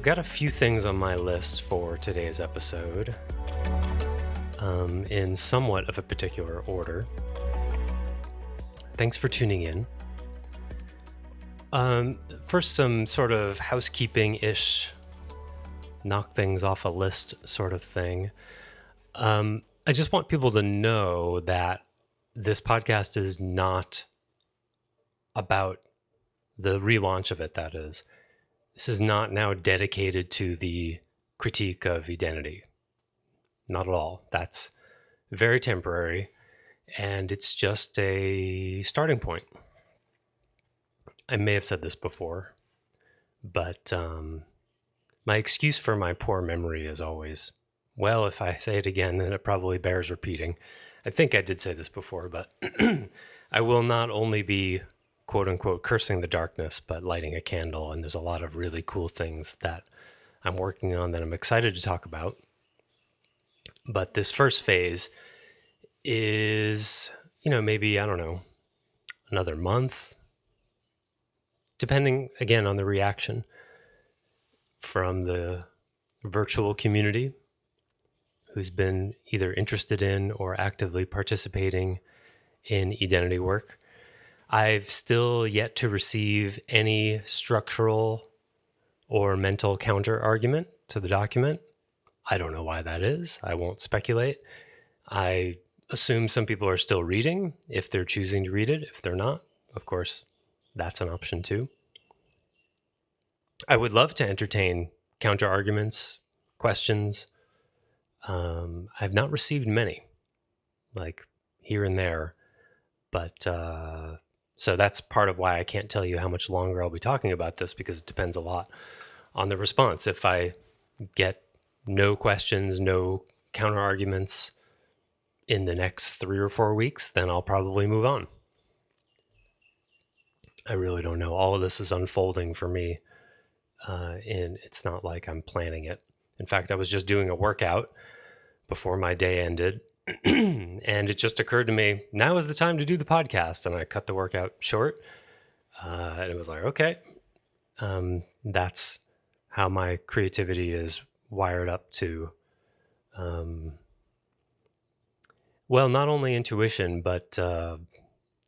got a few things on my list for today's episode, in somewhat of a particular order. Thanks for tuning in. First, some sort of housekeeping-ish, knock things off a list sort of thing. I just want people to know that this podcast is not about the relaunch of it, that is. This is not now dedicated to the critique of identity. Not at all. That's very temporary, and it's just a starting point. I may have said this before, but my excuse for my poor memory is always, well, if I say it again, then it probably bears repeating. I think I did say this before, but I will not only be quote unquote cursing the darkness, but lighting a candle. And there's a lot of really cool things that I'm working on that I'm excited to talk about. But this first phase is, maybe, I don't know, another month, depending again on the reaction from the virtual community who's been either interested in or actively participating in identity work. I've still yet to receive any structural or mental counter argument to the document. I don't know why that is. I won't speculate. I assume some people are still reading if they're choosing to read it. If they're not, of course, that's an option too. I would love to entertain counter arguments, questions. I've not received many, like here and there, but so that's part of why I can't tell you how much longer I'll be talking about this, because it depends a lot on the response. If I get no questions, no counter arguments in the next 3 or 4 weeks, then I'll probably move on. I really don't know. All of this is unfolding for me, and it's not like I'm planning it. In fact, I was just doing a workout before my day ended, and it just occurred to me, now is the time to do the podcast. And I cut the workout short. And it was like, okay, that's how my creativity is wired up to, not only intuition, but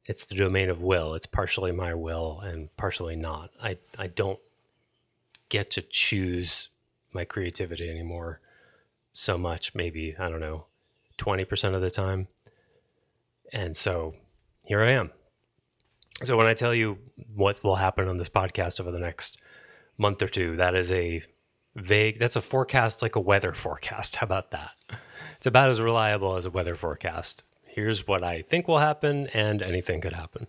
it's the domain of will. It's partially my will and partially not. I don't get to choose my creativity anymore so much, maybe, I don't know, 20% of the time. And so here I am. So when I tell you what will happen on this podcast over the next month or two, that is that's a forecast, like a weather forecast. How about that? It's about as reliable as a weather forecast. Here's what I think will happen, and anything could happen.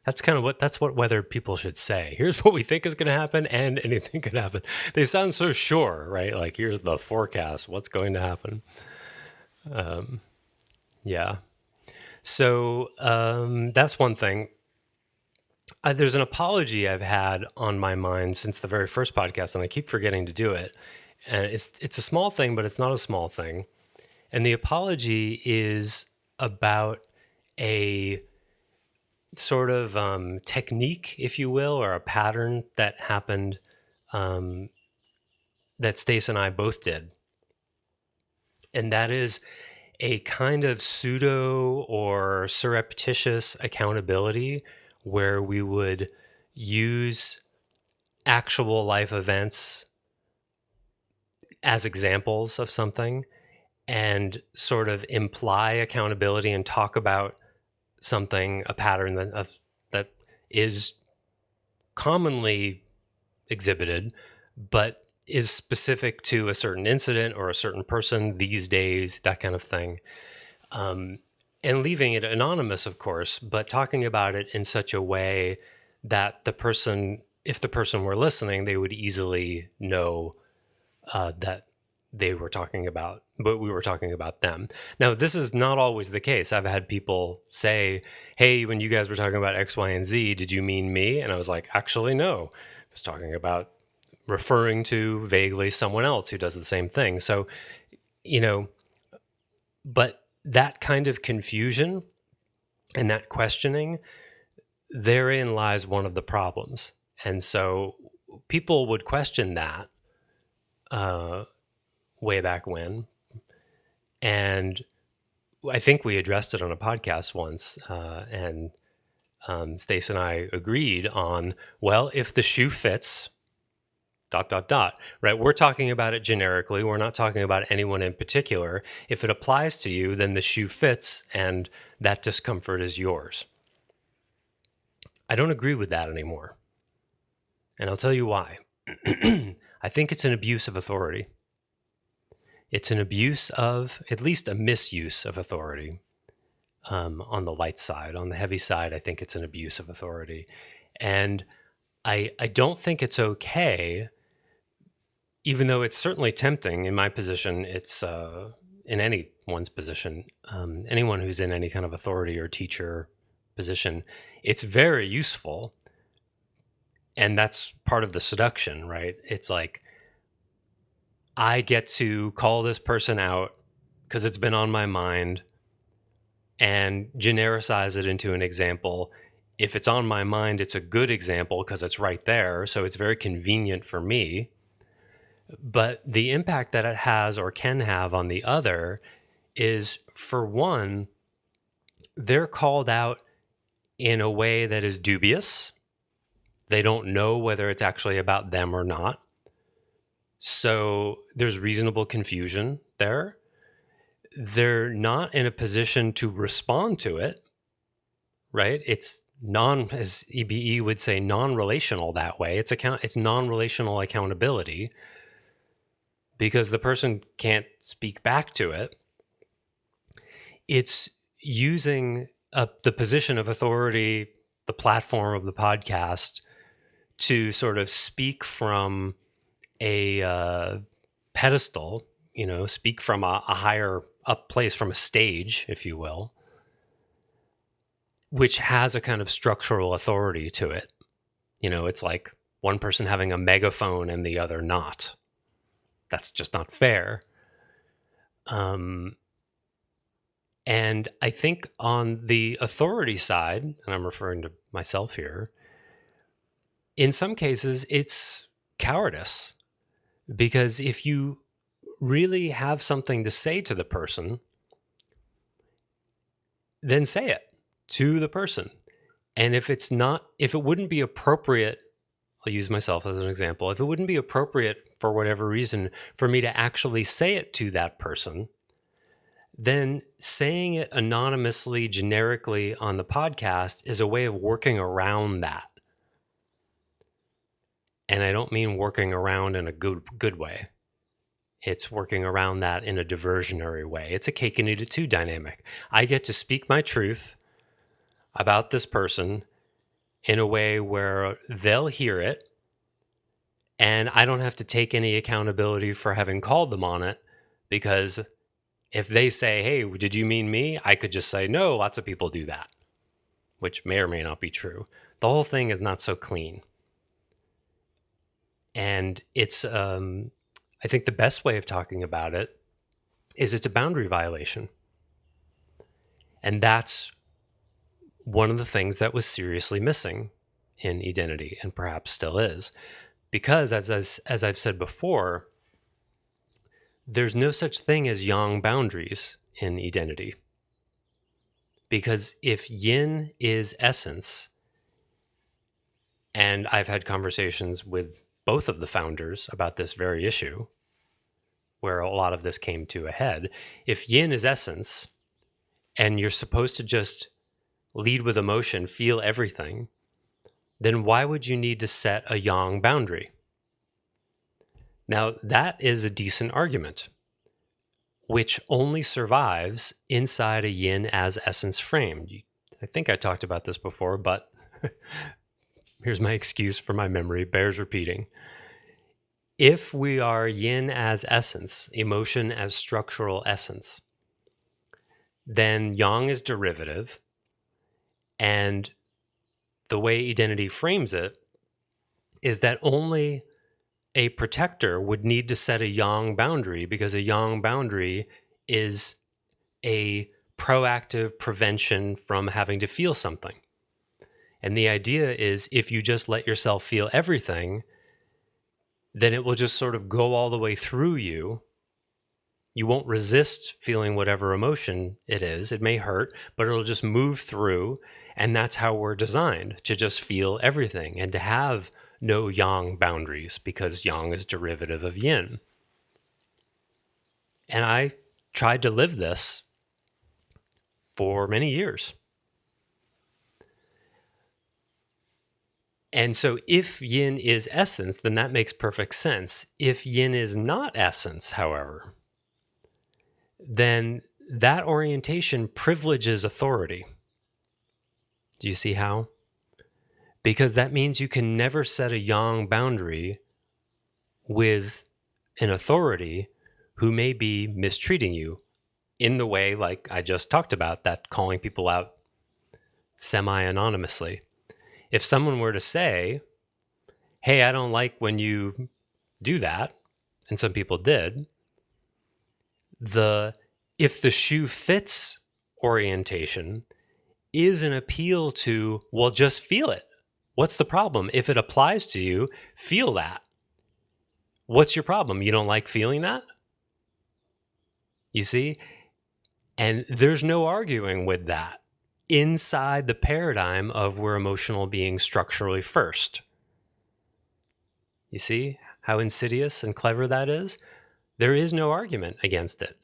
That's what weather people should say. Here's what we think is going to happen, and anything could happen. They sound so sure, right? Like, here's the forecast. What's going to happen? Yeah. So that's one thing. There's an apology I've had on my mind since the very first podcast, and I keep forgetting to do it. And it's a small thing, but it's not a small thing. And the apology is about a sort of technique, if you will, or a pattern that happened that Stace and I both did. And that is a kind of pseudo or surreptitious accountability where we would use actual life events as examples of something and sort of imply accountability and talk about something, a pattern that is commonly exhibited, but is specific to a certain incident or a certain person these days, that kind of thing. And leaving it anonymous, of course, but talking about it in such a way that the person, if the person were listening, they would easily know that they were talking about, but we were talking about them. Now, this is not always the case. I've had people say, hey, when you guys were talking about X, Y, and Z, did you mean me? And I was like, actually, no. I was talking about referring to vaguely someone else who does the same thing. So, but that kind of confusion and that questioning, therein lies one of the problems. And so people would question that way back when. And I think we addressed it on a podcast once, and Stace and I agreed on, well, if the shoe fits, ... right? We're talking about it generically. We're not talking about anyone in particular. If it applies to you, then the shoe fits and that discomfort is yours. I don't agree with that anymore. And I'll tell you why. I think it's an abuse of authority. It's an abuse of, at least a misuse of authority. On the light side. On the heavy side, I think it's an abuse of authority. And I don't think it's okay, even though it's certainly tempting. In my position, it's in anyone's position, anyone who's in any kind of authority or teacher position, it's very useful. And that's part of the seduction, right? It's like, I get to call this person out because it's been on my mind and genericize it into an example. If it's on my mind, it's a good example because it's right there. So it's very convenient for me. But the impact that it has or can have on the other is, for one, they're called out in a way that is dubious. They don't know whether it's actually about them or not. So there's reasonable confusion there. They're not in a position to respond to it, right? It's as EBE would say, non-relational that way. It's non-relational accountability because the person can't speak back to it. It's using the position of authority, the platform of the podcast, to sort of speak from a pedestal, speak from a higher up place, from a stage, if you will, which has a kind of structural authority to it. It's like one person having a megaphone and the other not. That's just not fair. And I think on the authority side, and I'm referring to myself here, in some cases, it's cowardice. Because if you really have something to say to the person, then say it to the person. And if it wouldn't be appropriate, I'll use myself as an example, if it wouldn't be appropriate for whatever reason for me to actually say it to that person, then saying it anonymously, generically on the podcast is a way of working around that. And I don't mean working around in a good way. It's working around that in a diversionary way. It's a cake and eat it too dynamic. I get to speak my truth about this person in a way where they'll hear it, and I don't have to take any accountability for having called them on it, because if they say, hey, did you mean me? I could just say, no, lots of people do that, which may or may not be true. The whole thing is not so clean. And it's, I think the best way of talking about it is it's a boundary violation. And that's one of the things that was seriously missing in identity, and perhaps still is. Because as I've said before, there's no such thing as yang boundaries in identity. Because if yin is essence, and I've had conversations with both of the founders about this very issue, where a lot of this came to a head. If yin is essence, and you're supposed to just lead with emotion, feel everything, then why would you need to set a yang boundary? Now, that is a decent argument, which only survives inside a yin as essence frame. I think I talked about this before, but here's my excuse for my memory, bears repeating. If we are yin as essence, emotion as structural essence, then yang is derivative, and the way identity frames it is that only a protector would need to set a yang boundary, because a yang boundary is a proactive prevention from having to feel something. And the idea is, if you just let yourself feel everything, then it will just sort of go all the way through you. You won't resist feeling whatever emotion it is. It may hurt, but it'll just move through. And that's how we're designed, to just feel everything and to have no yang boundaries, because yang is derivative of yin. And I tried to live this for many years. And so if yin is essence, then that makes perfect sense. If yin is not essence, however, then that orientation privileges authority. Do you see how? Because that means you can never set a yang boundary with an authority who may be mistreating you in the way, like I just talked about, that calling people out semi-anonymously. If someone were to say, hey, I don't like when you do that, and some people did, if the shoe fits orientation is an appeal to, well, just feel it. What's the problem? If it applies to you, feel that. What's your problem? You don't like feeling that? You see? And there's no arguing with that inside the paradigm of we're emotional beings structurally first. You see how insidious and clever that is? There is no argument against it.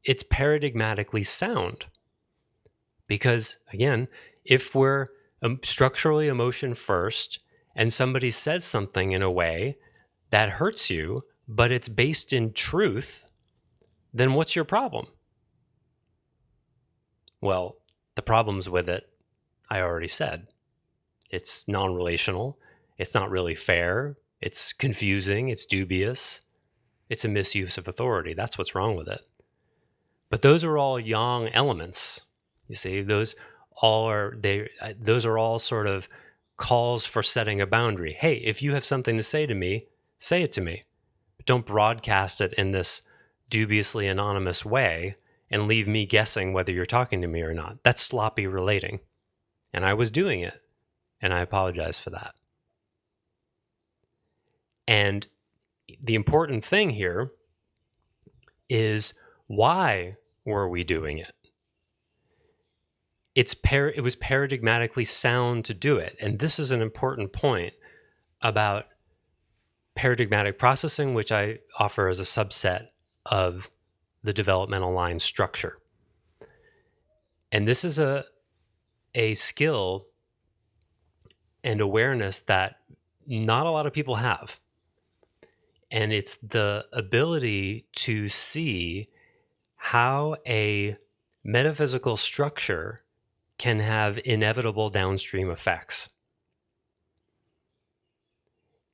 It's paradigmatically sound. Because, again, if we're structurally emotion first and somebody says something in a way that hurts you, but it's based in truth, then what's your problem? Well, the problems with it, I already said. It's non-relational. It's not really fair. It's confusing. It's dubious. It's a misuse of authority. That's what's wrong with it. But those are all yang elements. You see, those are all sort of calls for setting a boundary. Hey, if you have something to say to me, say it to me. But don't broadcast it in this dubiously anonymous way and leave me guessing whether you're talking to me or not. That's sloppy relating. And I was doing it, and I apologize for that. And the important thing here is, why were we doing it? It was paradigmatically sound to do it. And this is an important point about paradigmatic processing, which I offer as a subset of the developmental line structure. And this is a skill and awareness that not a lot of people have. And it's the ability to see how a metaphysical structure can have inevitable downstream effects.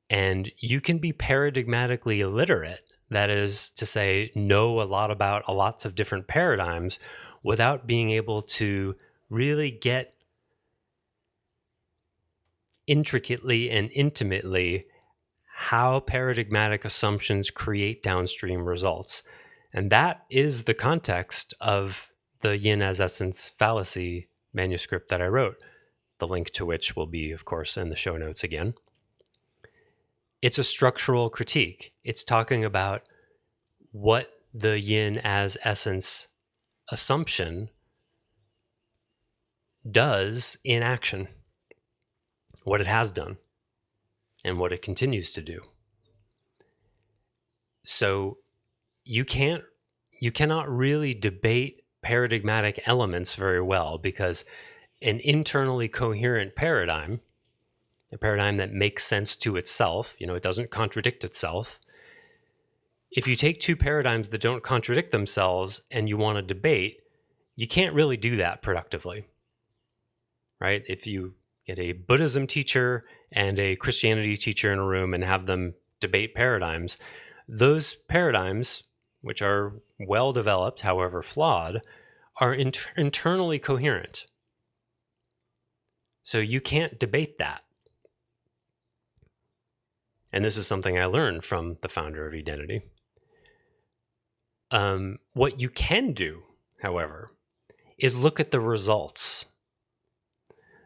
And you can be paradigmatically illiterate, that is to say, know a lot about lots of different paradigms without being able to really get intricately and intimately how paradigmatic assumptions create downstream results. And that is the context of the Yin as Essence fallacy manuscript that I wrote, the link to which will be, of course, in the show notes again. It's a structural critique. It's talking about what the Yin as Essence assumption does in action, what it has done, and what it continues to do. So you cannot really debate paradigmatic elements very well, because an internally coherent paradigm, a paradigm that makes sense to itself, it doesn't contradict itself. If you take two paradigms that don't contradict themselves and you want to debate, you can't really do that productively, right? If you get a Buddhism teacher and a Christianity teacher in a room and have them debate paradigms, those paradigms, which are well developed, however flawed, are internally coherent. So you can't debate that. And this is something I learned from the founder of Identity. What you can do, however, is look at the results.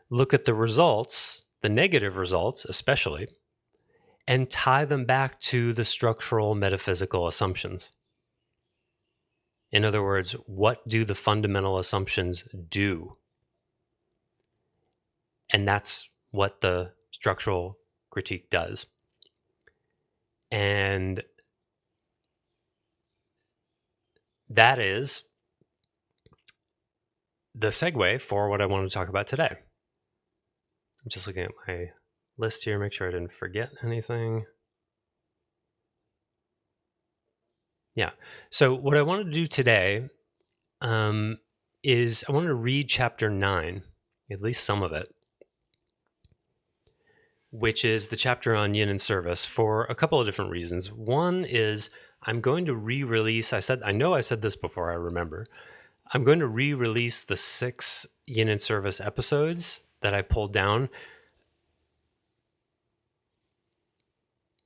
Look at the results, the negative results especially, and tie them back to the structural metaphysical assumptions. In other words, what do the fundamental assumptions do? And that's what the structural critique does. And that is the segue for what I want to talk about today. I'm just looking at my list here, make sure I didn't forget anything. Yeah. So what I want to do today is I want to read chapter 9, at least some of it, which is the chapter on Yin-in-Service, for a couple of different reasons. One is I'm going to re-release, I know I said this before, I remember. I'm going to re-release the 6 Yin-in-Service episodes that I pulled down.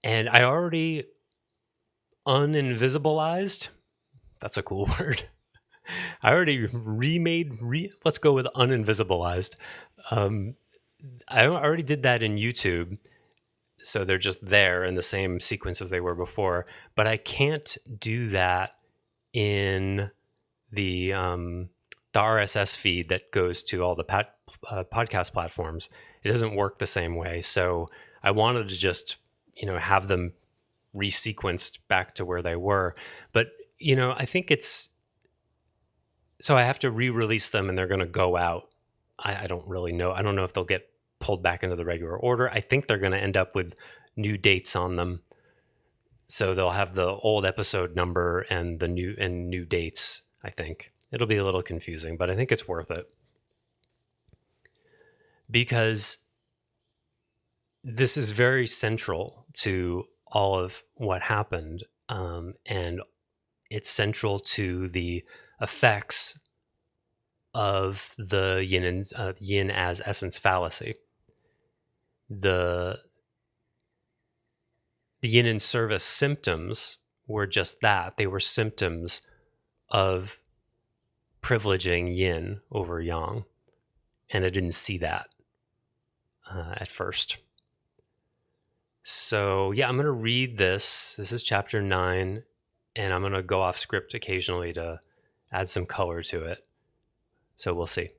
And I already uninvisibilized. That's a cool word. I already let's go with uninvisibilized. I already did that in YouTube. So they're just there in the same sequence as they were before. But I can't do that in the RSS feed that goes to all the podcast platforms. It doesn't work the same way. So I wanted to just, have them resequenced back to where they were. But, I think so I have to re-release them and they're going to go out. I don't really know. I don't know if they'll get pulled back into the regular order. I think they're going to end up with new dates on them. So they'll have the old episode number and the new dates, I think. It'll be a little confusing, but I think it's worth it. Because this is very central to all of what happened. And it's central to the effects of the yin as essence fallacy. The Yin-in-Service symptoms were just that. They were symptoms of privileging yin over yang. And I didn't see that at first. So yeah, I'm going to read this. This is chapter 9. And I'm going to go off script occasionally to add some color to it. So we'll see.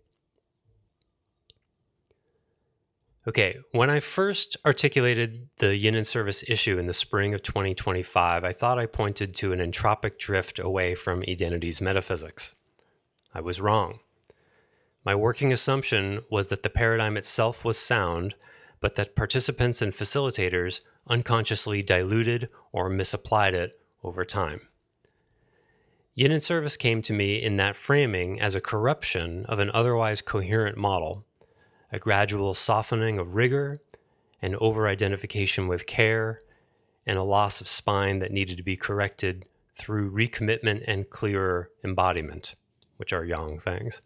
Okay, when I first articulated the Yin-in-Service issue in the spring of 2025, I thought I pointed to an entropic drift away from identity's metaphysics. I was wrong. My working assumption was that the paradigm itself was sound, but that participants and facilitators unconsciously diluted or misapplied it over time. Yin-in-Service came to me in that framing as a corruption of an otherwise coherent model, a gradual softening of rigor, an over-identification with care, and a loss of spine that needed to be corrected through recommitment and clearer embodiment, which are yang things.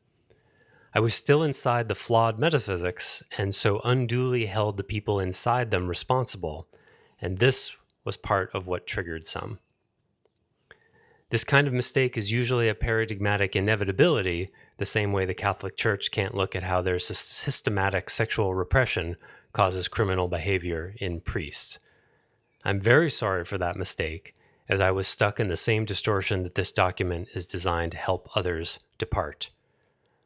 I was still inside the flawed metaphysics, and so unduly held the people inside them responsible, and this was part of what triggered some. This kind of mistake is usually a paradigmatic inevitability, the same way the Catholic Church can't look at how their systematic sexual repression causes criminal behavior in priests. I'm very sorry for that mistake, as I was stuck in the same distortion that this document is designed to help others depart.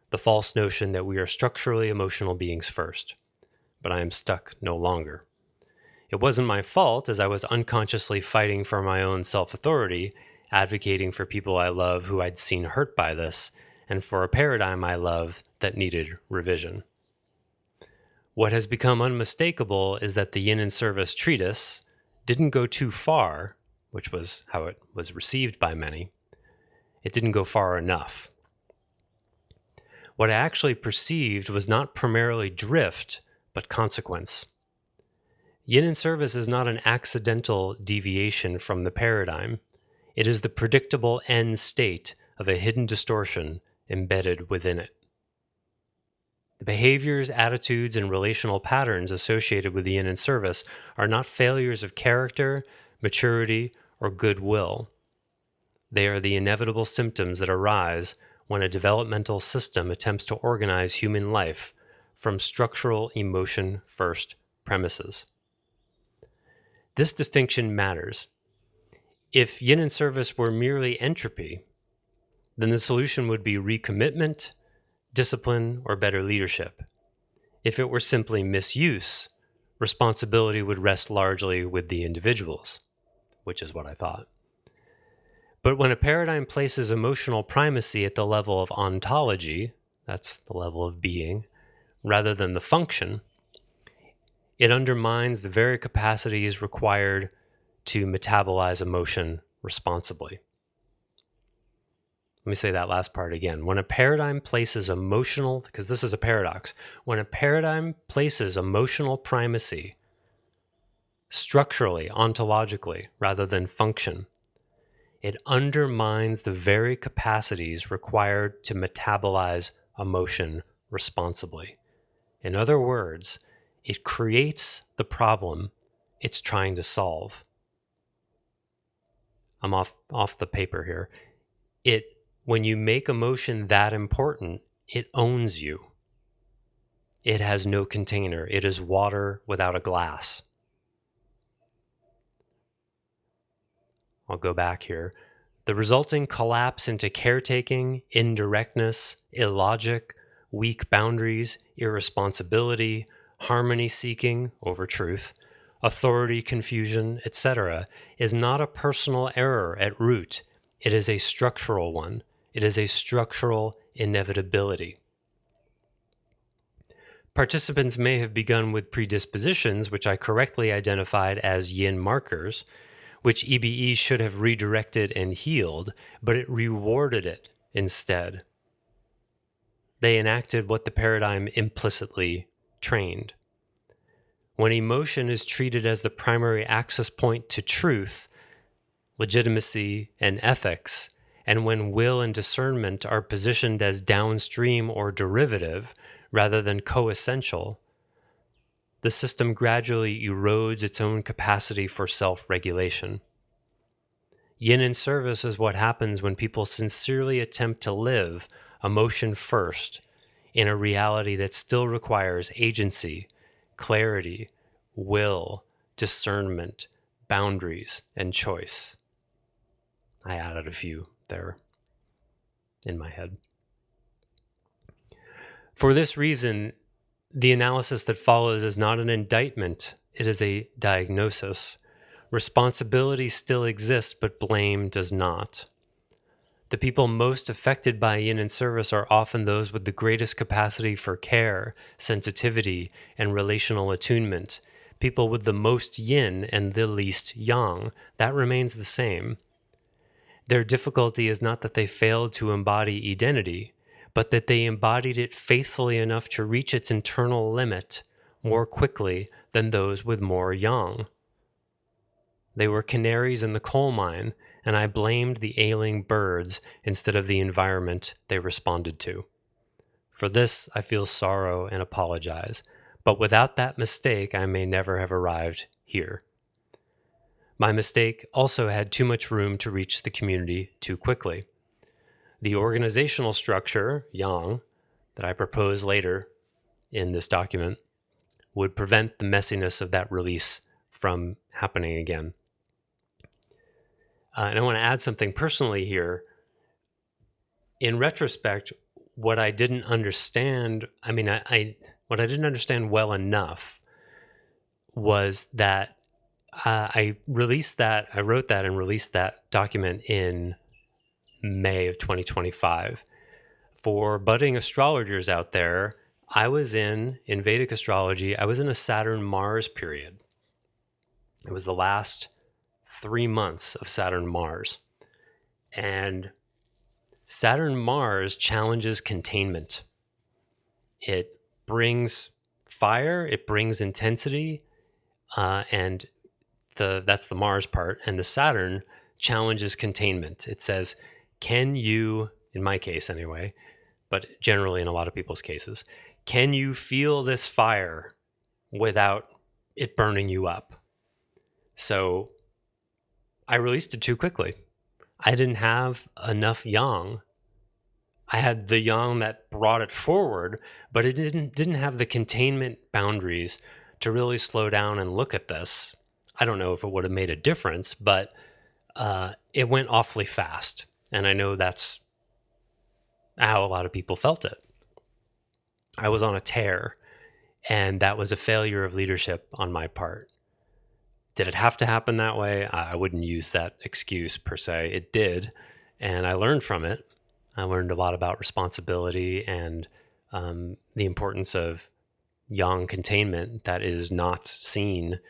The false notion that we are structurally emotional beings first. But I am stuck no longer. It wasn't my fault, as I was unconsciously fighting for my own self-authority, advocating for people I love who I'd seen hurt by this, and for a paradigm I love that needed revision. What has become unmistakable is that the Yin-in-Service treatise didn't go too far, which was how it was received by many. It didn't go far enough. What I actually perceived was not primarily drift, but consequence. Yin-in-Service is not an accidental deviation from the paradigm. It is the predictable end state of a hidden distortion embedded within it. The behaviors, attitudes, and relational patterns associated with the Yin-in-Service are not failures of character, maturity, or goodwill. They are the inevitable symptoms that arise when a developmental system attempts to organize human life from structural emotion-first premises. This distinction matters. If Yin-in-Service were merely entropy, then the solution would be recommitment, discipline, or better leadership. If it were simply misuse, responsibility would rest largely with the individuals, which is what I thought. But when a paradigm places emotional primacy at the level of ontology, that's the level of being, rather than the function, it undermines the very capacities required to metabolize emotion responsibly. Let me say that last part again. When a paradigm places emotional, because this is a paradox, when a paradigm places emotional primacy structurally, ontologically, rather than function, it undermines the very capacities required to metabolize emotion responsibly. In other words, it creates the problem it's trying to solve. I'm off the paper here. When you make emotion that important, it owns you. It has no container. It is water without a glass. I'll go back here. The resulting collapse into caretaking, indirectness, illogic, weak boundaries, irresponsibility, harmony seeking over truth, authority confusion, etc., is not a personal error at root. It is a structural one. It is a structural inevitability. Participants may have begun with predispositions, which I correctly identified as yin markers, which EBE should have redirected and healed, but it rewarded it instead. They enacted what the paradigm implicitly trained. When emotion is treated as the primary access point to truth, legitimacy, and ethics, and when will and discernment are positioned as downstream or derivative rather than coessential, the system gradually erodes its own capacity for self-regulation. Yin-in-Service is what happens when people sincerely attempt to live emotion first in a reality that still requires agency, clarity, will, discernment, boundaries, and choice. I added a few there in my head. For this reason, the analysis that follows is not an indictment, it is a diagnosis. Responsibility still exists, but blame does not. The people most affected by Yin-in-Service are often those with the greatest capacity for care, sensitivity, and relational attunement. People with the most yin and the least yang. That remains the same. Their difficulty is not that they failed to embody identity, but that they embodied it faithfully enough to reach its internal limit more quickly than those with more yang. They were canaries in the coal mine, and I blamed the ailing birds instead of the environment they responded to. For this, I feel sorrow and apologize, but without that mistake, I may never have arrived here. My mistake also had too much room to reach the community too quickly. The organizational structure, yang, that I propose later in this document would prevent the messiness of that release from happening again. And I want to add something personally here. In retrospect, what I didn't understand, what I didn't understand well enough was that I wrote that and released that document in May of 2025. For budding astrologers out there, I was in Vedic astrology, I was in a Saturn-Mars period. It was the last 3 months of Saturn-Mars. And Saturn-Mars challenges containment. It brings fire, it brings intensity, and that's the Mars part. And the Saturn challenges containment. It says, can you, in my case anyway, but generally in a lot of people's cases, can you feel this fire without it burning you up? So I released it too quickly. I didn't have enough yang. I had the yang that brought it forward, but it didn't have the containment boundaries to really slow down and look at this. I don't know if it would have made a difference, but it went awfully fast. And I know that's how a lot of people felt it. I was on a tear, and that was a failure of leadership on my part. Did it have to happen that way? I wouldn't use that excuse per se. It did, and I learned from it. I learned a lot about responsibility and the importance of yang containment that is not seen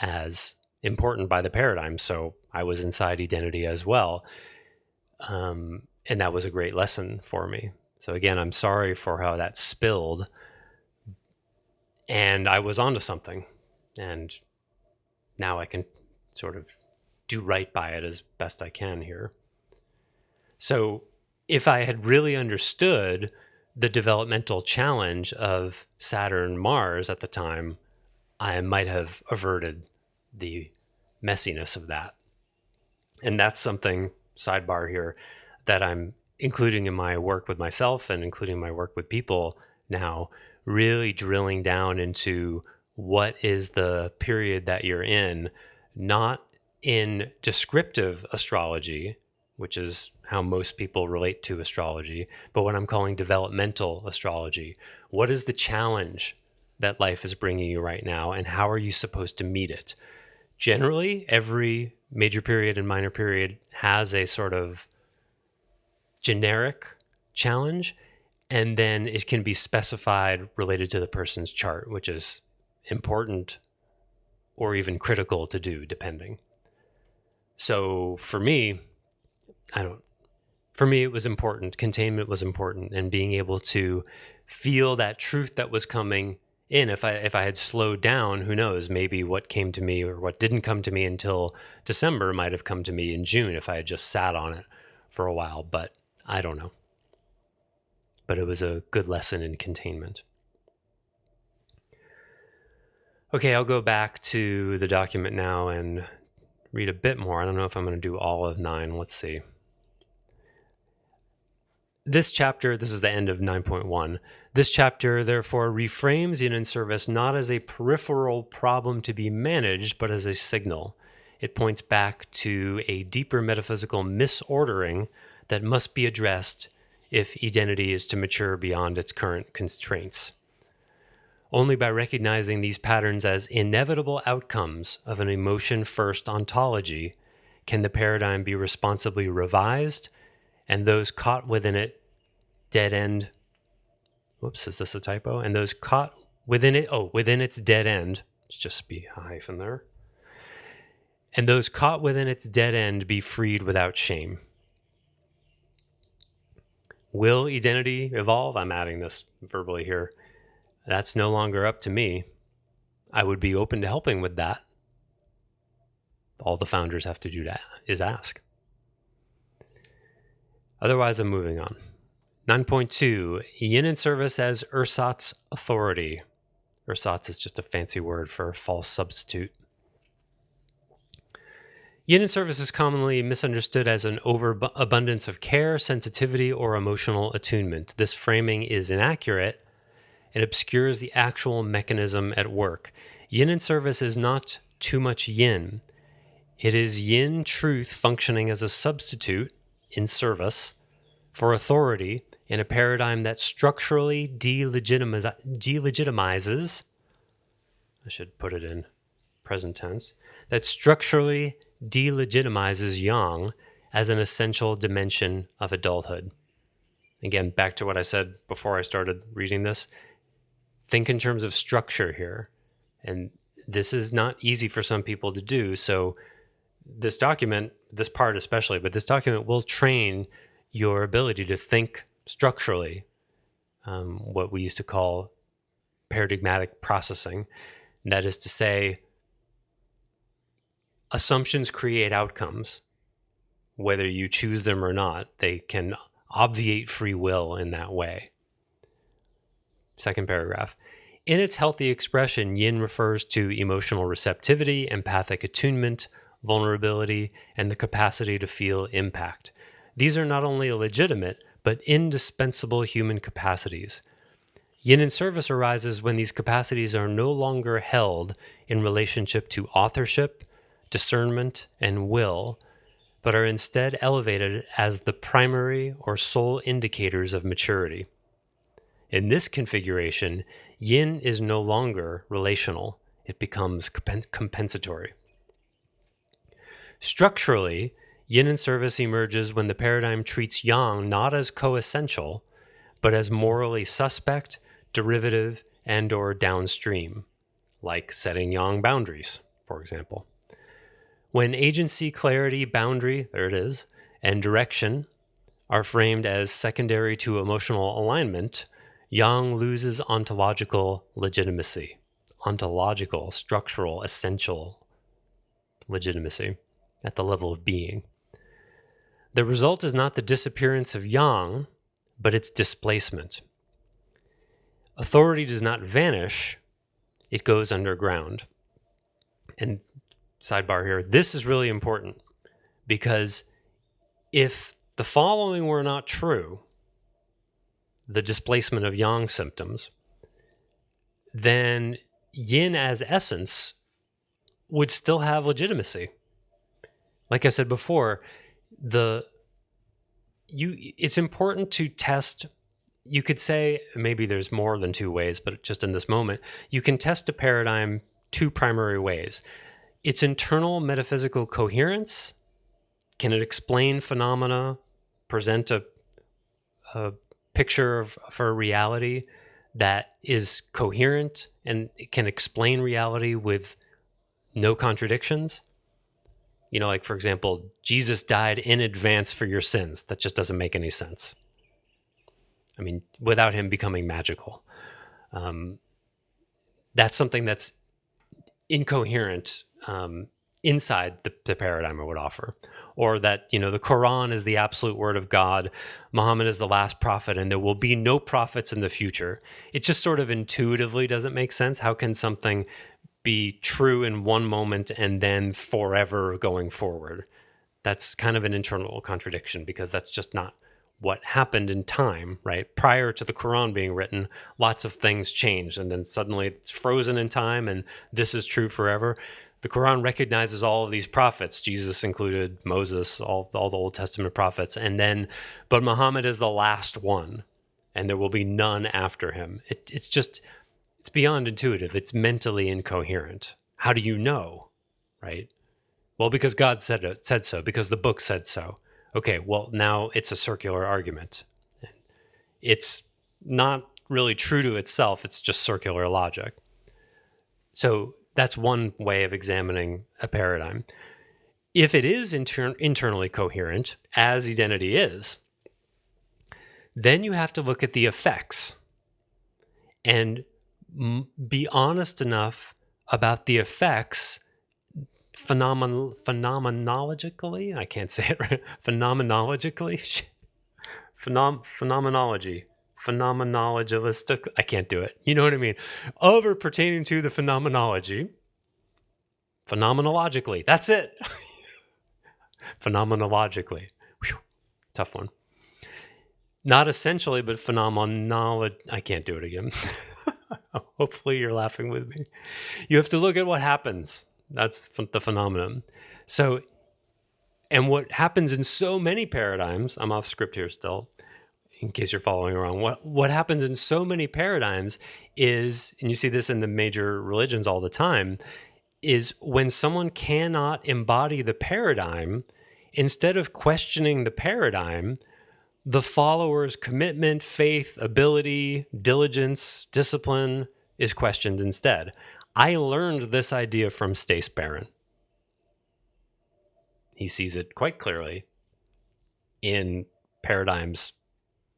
as important by the paradigm. So I was inside identity as well. And that was a great lesson for me. So again, I'm sorry for how that spilled. And I was onto something. And now I can sort of do right by it as best I can here. So if I had really understood the developmental challenge of Saturn Mars at the time, I might have averted the messiness of that. And that's something, sidebar here, that I'm including in my work with myself and including my work with people now, really drilling down into what is the period that you're in, not in descriptive astrology, which is how most people relate to astrology, but what I'm calling developmental astrology. What is the challenge that life is bringing you right now, and how are you supposed to meet it? Generally, every major period and minor period has a sort of generic challenge, and then it can be specified related to the person's chart, which is important or even critical to do, depending. So for me, it was important. Containment was important, and being able to feel that truth that was coming in. If I had slowed down, who knows, maybe what came to me or what didn't come to me until December might have come to me in June if I had just sat on it for a while, but I don't know. But it was a good lesson in containment. Okay, I'll go back to the document now and read a bit more. I don't know if I'm going to do all of 9. Let's see. This chapter, this is the end of 9.1. This chapter, therefore, reframes Yin-in-Service not as a peripheral problem to be managed, but as a signal. It points back to a deeper metaphysical misordering that must be addressed if identity is to mature beyond its current constraints. Only by recognizing these patterns as inevitable outcomes of an emotion-first ontology can the paradigm be responsibly revised, and those caught within it dead end. Whoops, is this a typo? And those caught within it, within its dead end, let's just be a hyphen there. And those caught within its dead end be freed without shame. Will identity evolve? I'm adding this verbally here. That's no longer up to me. I would be open to helping with that. All the founders have to do that is ask. Otherwise, I'm moving on. 9.2, Yin-in-Service as ersatz authority. Ersatz is just a fancy word for false substitute. Yin-in-Service is commonly misunderstood as an overabundance of care, sensitivity, or emotional attunement. This framing is inaccurate. It obscures the actual mechanism at work. Yin-in-Service is not too much yin. It is yin truth functioning as a substitute in service for authority in a paradigm that structurally delegitimizes, I should put it in present tense, that structurally delegitimizes yang as an essential dimension of adulthood. Again, back to what I said before I started reading this. Think in terms of structure here. And this is not easy for some people to do. So this document, this part especially, but this document will train your ability to think structurally, what we used to call paradigmatic processing. And that is to say, assumptions create outcomes. Whether you choose them or not, they can obviate free will in that way. Second paragraph. In its healthy expression, yin refers to emotional receptivity, empathic attunement, vulnerability, and the capacity to feel impact. These are not only legitimate, but indispensable human capacities. Yin-in-Service arises when these capacities are no longer held in relationship to authorship, discernment, and will, but are instead elevated as the primary or sole indicators of maturity. In this configuration, yin is no longer relational. It becomes compensatory. Structurally, Yin-in-Service emerges when the paradigm treats yang not as coessential, but as morally suspect, derivative, and or downstream, like setting yang boundaries, for example. When agency, clarity, boundary, there it is, and direction are framed as secondary to emotional alignment, yang loses ontological legitimacy, ontological, structural, essential legitimacy at the level of being. The result is not the disappearance of yang, but its displacement. Authority does not vanish, it goes underground. And sidebar here, this is really important because if the following were not true, the displacement of yang symptoms, then yin as essence would still have legitimacy. Like I said before, it's important to test. You could say, maybe there's more than two ways, but just in this moment, you can test a paradigm two primary ways. Its internal metaphysical coherence. Can it explain phenomena, present a picture for a reality that is coherent and can explain reality with no contradictions? You know, like, for example, Jesus died in advance for your sins. That just doesn't make any sense. I mean, without him becoming magical. That's something that's incoherent inside the paradigm I would offer. Or that, the Quran is the absolute word of God, Muhammad is the last prophet, and there will be no prophets in the future. It just sort of intuitively doesn't make sense. How can something be true in one moment and then forever going forward? That's kind of an internal contradiction because that's just not what happened in time, right? Prior to the Quran being written, lots of things changed, and then suddenly it's frozen in time, and this is true forever. The Quran recognizes all of these prophets, Jesus included, Moses, all the Old Testament prophets, but Muhammad is the last one, and there will be none after him. It's beyond intuitive. It's mentally incoherent. How do you know, right? Well, because God said so, because the book said so. Okay, well, now it's a circular argument. It's not really true to itself. It's just circular logic. So that's one way of examining a paradigm. If it is internally coherent, as identity is, then you have to look at the effects and be honest enough about the effects phenomenologically. I can't say it right. Phenomenologically. Phenomenologistic. I can't do it. You know what I mean? Of or pertaining to the phenomenology. Phenomenologically. That's it. Phenomenologically. Whew. Tough one. Not essentially, but phenomenology. I can't do it again. Hopefully you're laughing with me. You have to look at what happens. That's the phenomenon. So, and what happens in so many paradigms, I'm off script here still, in case you're following along, what happens in so many paradigms is, and you see this in the major religions all the time, is when someone cannot embody the paradigm, instead of questioning the paradigm, the follower's commitment, faith, ability, diligence, discipline is questioned instead. I learned this idea from Stace Barron. He sees it quite clearly in paradigms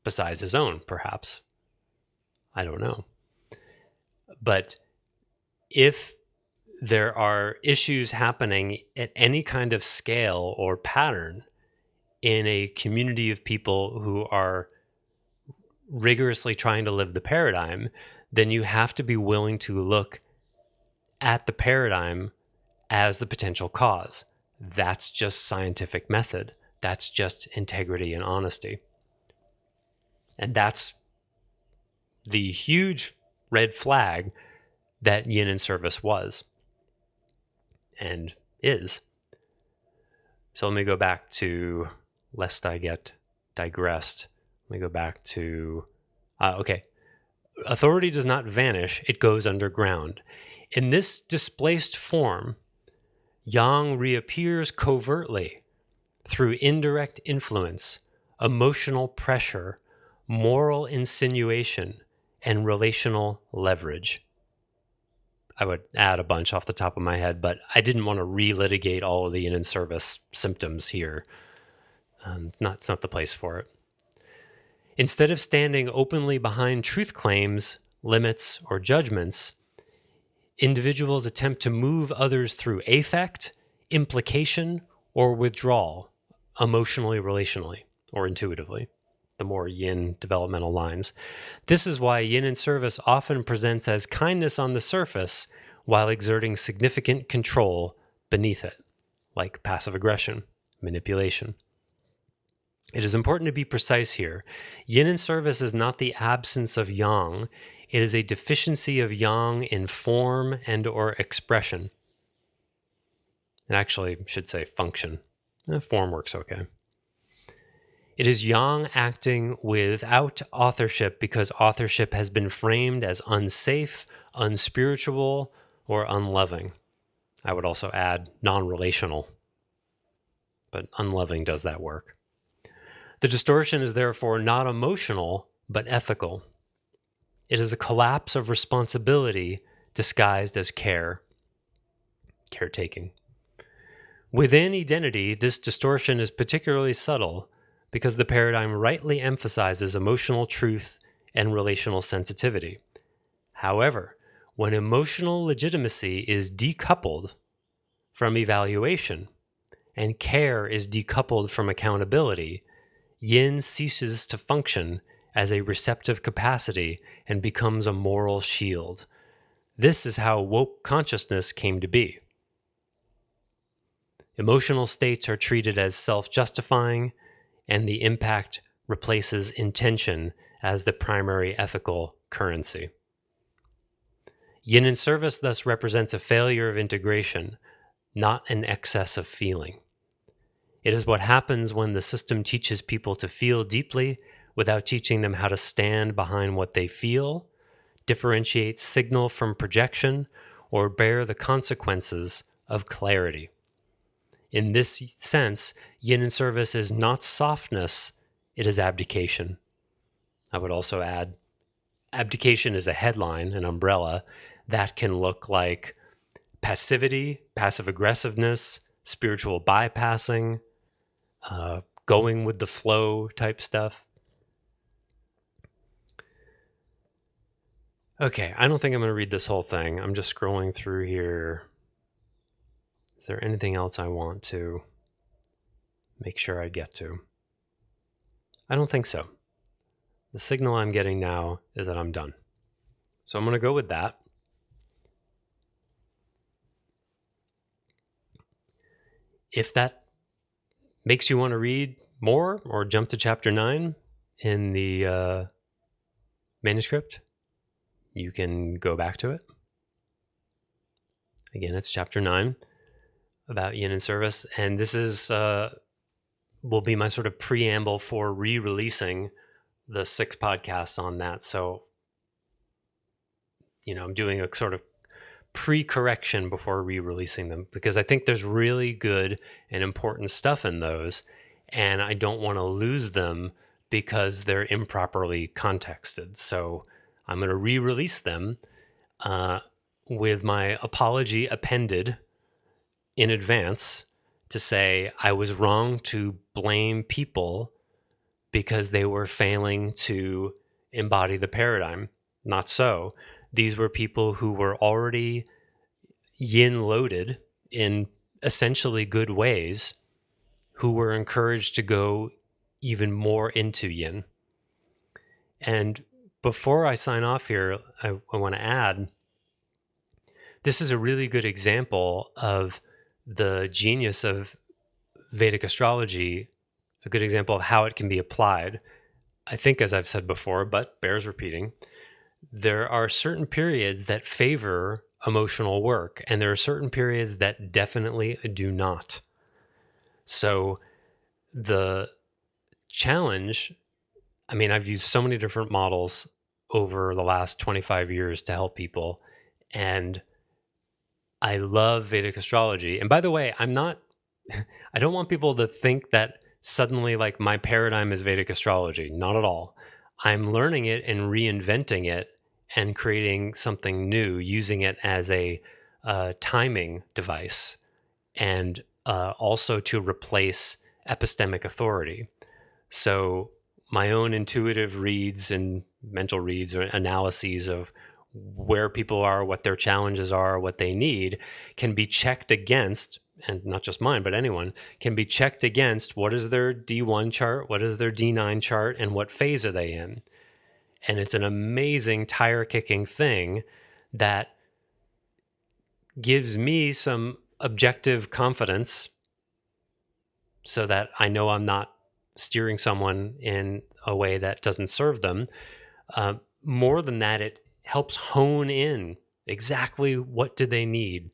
besides his own, perhaps. I don't know. But if there are issues happening at any kind of scale or pattern in a community of people who are rigorously trying to live the paradigm, then you have to be willing to look at the paradigm as the potential cause. That's just scientific method. That's just integrity and honesty. And that's the huge red flag that Yin-in-Service was. And is. So let me go back to, lest I get digressed, let me go back to, okay. Authority does not vanish, it goes underground. In this displaced form, Yang reappears covertly through indirect influence, emotional pressure, moral insinuation, and relational leverage. I would add a bunch off the top of my head, but I didn't want to relitigate all of the Yin-in-Service symptoms here. It's not the place for it. Instead of standing openly behind truth claims, limits, or judgments, individuals attempt to move others through affect, implication, or withdrawal, emotionally, relationally, or intuitively, the more yin developmental lines. This is why Yin-in-Service often presents as kindness on the surface while exerting significant control beneath it, like passive aggression, manipulation. It is important to be precise here. Yin-in-Service is not the absence of yang. It is a deficiency of yang in form and or expression. And actually, should say function. Form works okay. It is yang acting without authorship because authorship has been framed as unsafe, unspiritual, or unloving. I would also add non-relational, but unloving does that work. The distortion is therefore not emotional, but ethical. It is a collapse of responsibility disguised as caretaking. Within identity, this distortion is particularly subtle because the paradigm rightly emphasizes emotional truth and relational sensitivity. However, when emotional legitimacy is decoupled from evaluation and care is decoupled from accountability, yin ceases to function as a receptive capacity and becomes a moral shield. This is how woke consciousness came to be. Emotional states are treated as self-justifying, and the impact replaces intention as the primary ethical currency. Yin-in-Service thus represents a failure of integration, not an excess of feeling. It is what happens when the system teaches people to feel deeply without teaching them how to stand behind what they feel, differentiate signal from projection, or bear the consequences of clarity. In this sense, Yin-in-Service is not softness, it is abdication. I would also add, abdication is a headline, an umbrella, that can look like passivity, passive aggressiveness, spiritual bypassing, going with the flow type stuff. Okay, I don't think I'm going to read this whole thing. I'm just scrolling through here. Is there anything else I want to make sure I get to? I don't think so. The signal I'm getting now is that I'm done. So I'm going to go with that. If that makes you want to read more or jump to chapter 9 in the manuscript, you can go back to it. Again, it's chapter 9 about Yin-in-Service, and this is will be my sort of preamble for re-releasing the 6 podcasts on that. So, I'm doing a sort of pre-correction before re-releasing them because I think there's really good and important stuff in those, and I don't want to lose them because they're improperly contexted. So I'm going to re-release them with my apology appended in advance to say I was wrong to blame people because they were failing to embody the paradigm. Not so. These were people who were already yin loaded in essentially good ways, who were encouraged to go even more into yin. And before I sign off here, I want to add, this is a really good example of the genius of Vedic astrology, a good example of how it can be applied. I think, as I've said before, but bears repeating, there are certain periods that favor emotional work, and there are certain periods that definitely do not. So the challenge, I mean, I've used so many different models over the last 25 years to help people, and I love Vedic astrology. And by the way, I'm not, I don't want people to think that suddenly like my paradigm is Vedic astrology. Not at all. I'm learning it and reinventing it and creating something new, using it as a timing device and also to replace epistemic authority. So my own intuitive reads and mental reads or analyses of where people are, what their challenges are, what they need can be checked against, and not just mine, but anyone can be checked against what is their D1 chart, what is their D9 chart, and what phase are they in. And it's an amazing tire kicking thing that gives me some objective confidence so that I know I'm not steering someone in a way that doesn't serve them. More than that, it helps hone in exactly what do they need.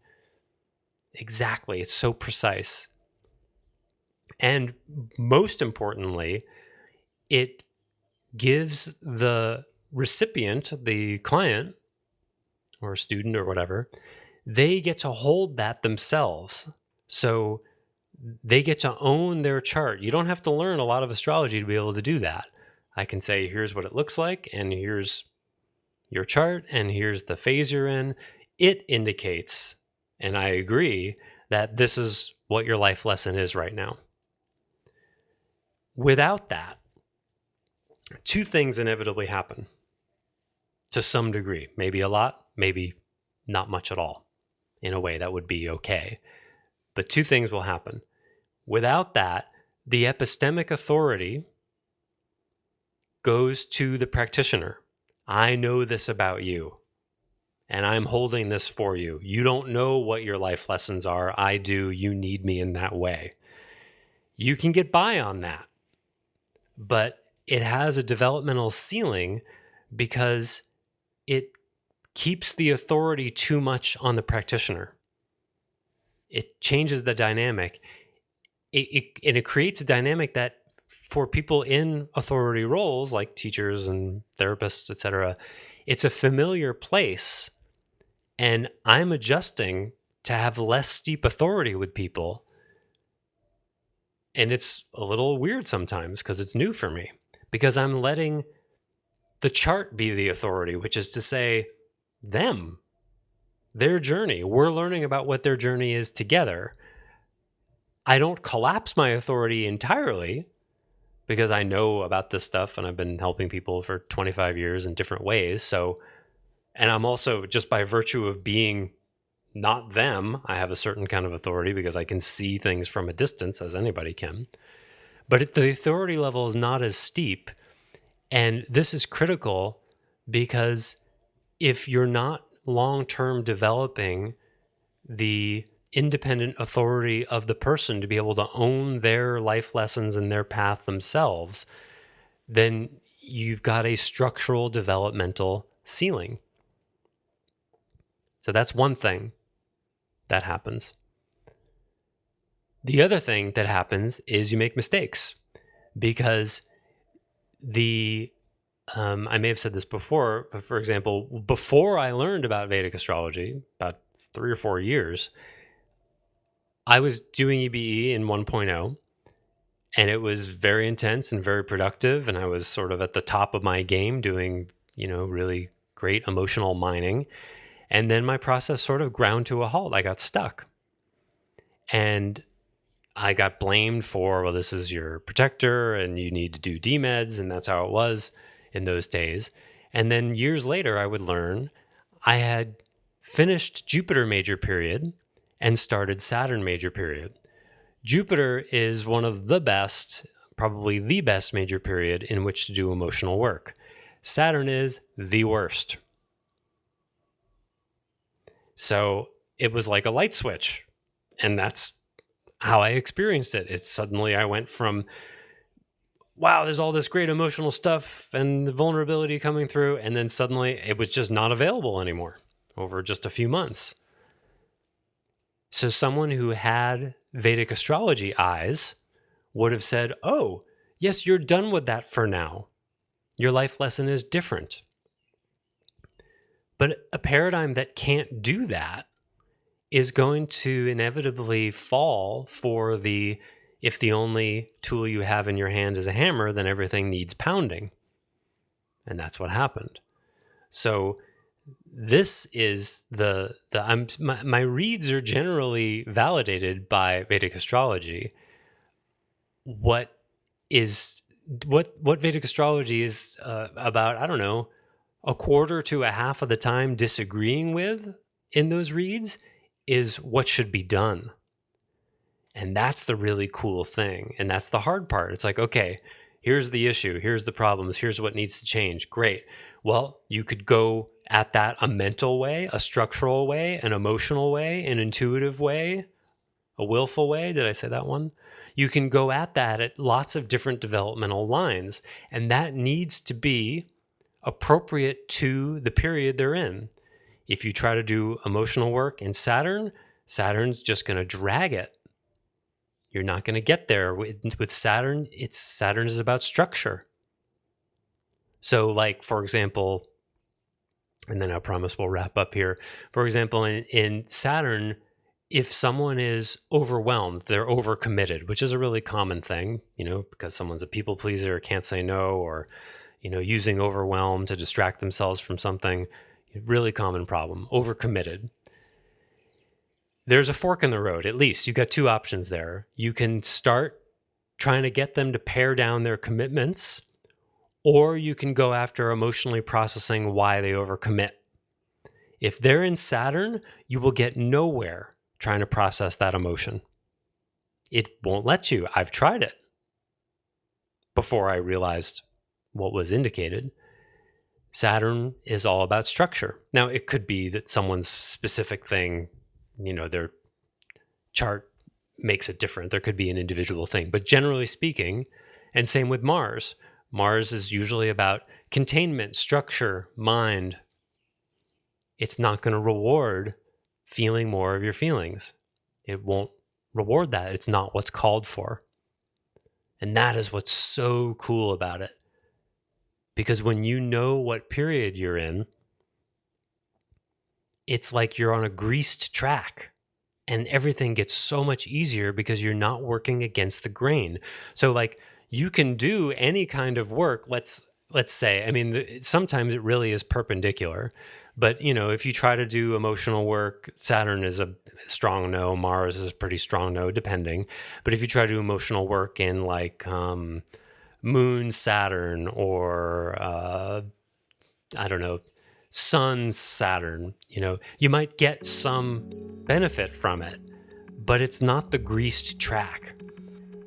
Exactly. It's so precise. And most importantly, it gives the recipient, the client or student or whatever, they get to hold that themselves. So they get to own their chart. You don't have to learn a lot of astrology to be able to do that. I can say, here's what it looks like, and here's your chart, and here's the phase you're in. It indicates, and I agree, that this is what your life lesson is right now. Without that, two things inevitably happen to some degree. Maybe a lot, maybe not much at all. In a way that would be okay. But two things will happen. Without that, the epistemic authority goes to the practitioner. I know this about you, and I'm holding this for you. You don't know what your life lessons are. I do. You need me in that way. You can get by on that, but it has a developmental ceiling because it keeps the authority too much on the practitioner. It changes the dynamic. It creates a dynamic that for people in authority roles like teachers and therapists, etc., it's a familiar place. And I'm adjusting to have less steep authority with people. And it's a little weird sometimes because it's new for me, because I'm letting the chart be the authority, which is to say them, their journey. We're learning about what their journey is together. I don't collapse my authority entirely because I know about this stuff and I've been helping people for 25 years in different ways. So, and I'm also, just by virtue of being not them, I have a certain kind of authority because I can see things from a distance, as anybody can. But the authority level is not as steep. And this is critical because if you're not long-term developing the independent authority of the person to be able to own their life lessons and their path themselves, then you've got a structural developmental ceiling. So that's one thing that happens. The other thing that happens is you make mistakes because I may have said this before, but for example, before I learned about Vedic astrology, about 3 or 4 years, I was doing EBE in 1.0, and it was very intense and very productive. And I was sort of at the top of my game doing, really great emotional mining. And then my process sort of ground to a halt. I got stuck. And I got blamed for, well, this is your protector and you need to do DMEDs. And that's how it was in those days. And then years later, I would learn I had finished Jupiter major period and started Saturn major period. Jupiter is one of the best, probably the best major period in which to do emotional work. Saturn is the worst. So it was like a light switch. And that's how I experienced it. It's suddenly I went from, wow, there's all this great emotional stuff and the vulnerability coming through. And then suddenly it was just not available anymore. over just a few months. So someone who had Vedic astrology eyes would have said, oh, yes, you're done with that for now. Your life lesson is different. But a paradigm that can't do that is going to inevitably fall for if the only tool you have in your hand is a hammer, then everything needs pounding. And that's what happened. So this is my reads are generally validated by Vedic astrology. What Vedic astrology is about, I don't know, a quarter to a half of the time disagreeing with in those reads is what should be done. And that's the really cool thing. And that's the hard part. It's like, okay, here's the issue. Here's the problems. Here's what needs to change. Great. Well, you could go at that a mental way, a structural way, an emotional way, an intuitive way, a willful way. Did I say that one? You can go at that at lots of different developmental lines. And that needs to be appropriate to the period they're in. If you try to do emotional work in Saturn, Saturn's just going to drag it. You're not going to get there. With Saturn, Saturn is about structure. So like, for example, and then I promise we'll wrap up here. For example, in Saturn, if someone is overwhelmed, they're overcommitted, which is a really common thing, because someone's a people pleaser, can't say no, or, using overwhelm to distract themselves from something. Really common problem, overcommitted. There's a fork in the road, at least. You got two options there. You can start trying to get them to pare down their commitments, or you can go after emotionally processing why they overcommit. If they're in Saturn, you will get nowhere trying to process that emotion. It won't let you. I've tried it before I realized what was indicated. Saturn is all about structure. Now, it could be that someone's specific thing, their chart makes it different. There could be an individual thing. But generally speaking, and same with Mars, Mars is usually about containment, structure, mind. It's not going to reward feeling more of your feelings. It won't reward that. It's not what's called for. And that is what's so cool about it. Because when you know what period you're in, it's like you're on a greased track and everything gets so much easier because you're not working against the grain. So like you can do any kind of work. Let's say, sometimes it really is perpendicular, but if you try to do emotional work, Saturn is a strong no, Mars is a pretty strong no, depending. But if you try to do emotional work in like, Moon Saturn or I don't know, Sun Saturn, you might get some benefit from it, but it's not the greased track.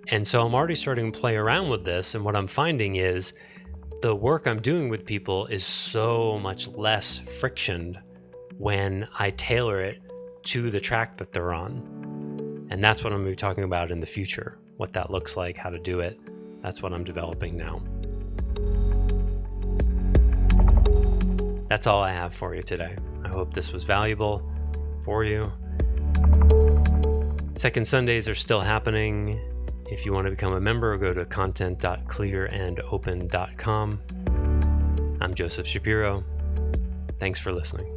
And so I'm already starting to play around with this, and what I'm finding is the work I'm doing with people is so much less frictioned when I tailor it to the track that they're on. And that's what I'm going to be talking about in the future, what that looks like, how to do it. That's what I'm developing now. That's all I have for you today. I hope this was valuable for you. Second Sundays are still happening. If you want to become a member, go to content.clearandopen.com. I'm Joseph Shapiro. Thanks for listening.